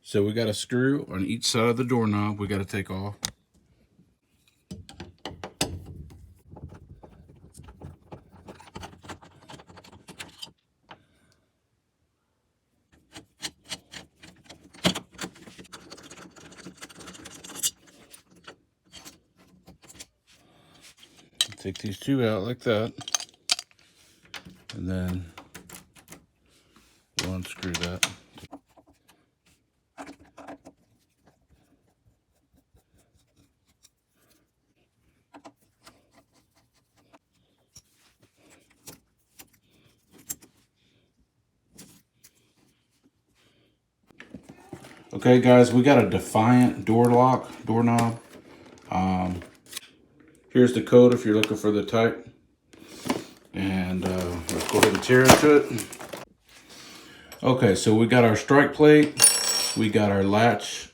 So we got a screw on each side of the doorknob we got to take off. Take these two out like that, and then we'll unscrew that. Okay guys, we got a Defiant doorknob. Here's the code if you're looking for the type. And let's go ahead and tear into it. Okay, so we got our strike plate, we got our latch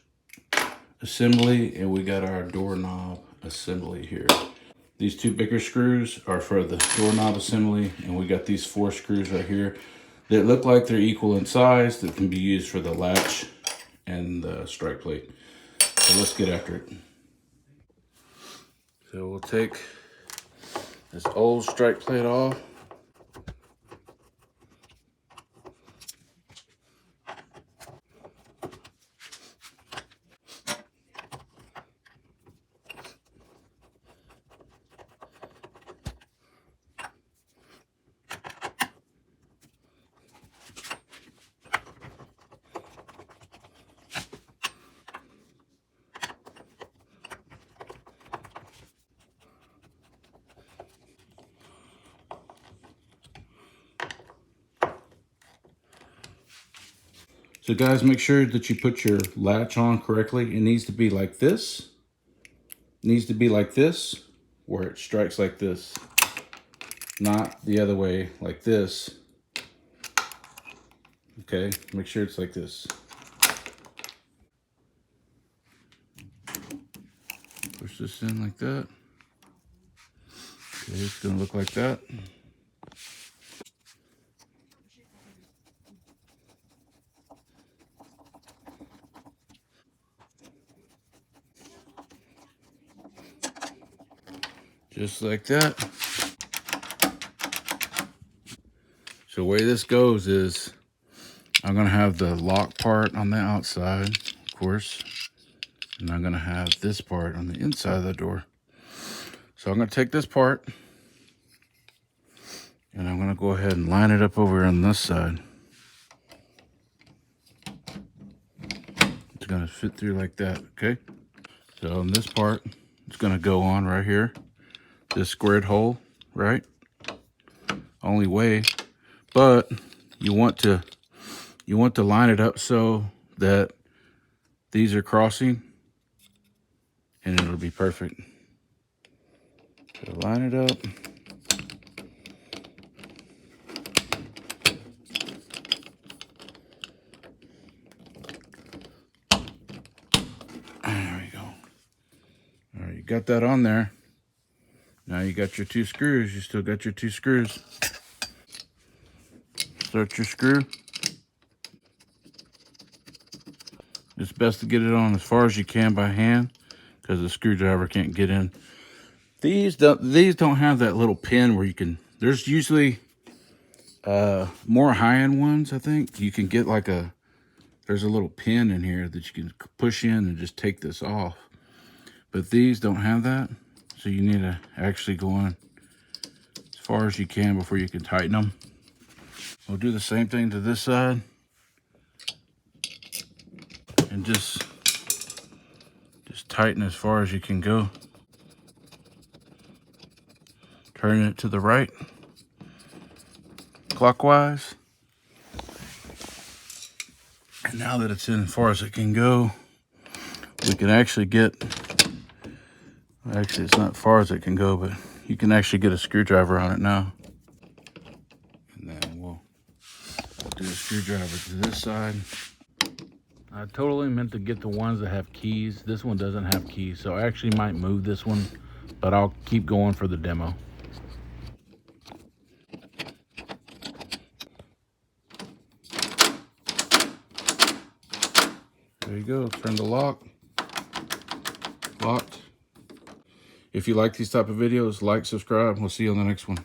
assembly, and we got our doorknob assembly here. These two bigger screws are for the doorknob assembly, and we got these 4 screws right here that look like they're equal in size that can be used for the latch and the strike plate. So let's get after it. So we'll take this old strike plate off. So guys, make sure that you put your latch on correctly. It needs to be like this. It needs to be like this, where it strikes like this. Not the other way, like this. Okay, make sure it's like this. Push this in like that. Okay, it's gonna look like that. Just like that. So the way this goes is I'm gonna have the lock part on the outside, of course, and I'm gonna have this part on the inside of the door. So I'm gonna take this part and I'm gonna go ahead and line it up over on this side. It's gonna fit through like that, okay? So on this part, it's gonna go on right here, this squared hole, right? Only way, but you want to line it up so that these are crossing, and it'll be perfect. So line it up. There we go. All right, you got that on there. Now you got your 2 screws. You still got your 2 screws. Start your screw. It's best to get it on as far as you can by hand because the screwdriver can't get in. These don't have that little pin where you can, there's usually more high-end ones, I think. You can get like there's a little pin in here that you can push in and just take this off. But these don't have that, so you need to actually go on as far as you can before you can tighten them. We'll do the same thing to this side. And just tighten as far as you can go. Turn it to the right, clockwise. And now that it's in as far as it can go, we can actually get, actually it's not as far as it can go, but you can actually get a screwdriver on it now. And then we'll do a screwdriver to this side. I totally meant to get the ones that have keys. This one doesn't have keys, so I actually might move this one, but I'll keep going for the demo. There you go. Turn the lock. Locked. If you like these type of videos, like, subscribe. We'll see you on the next one.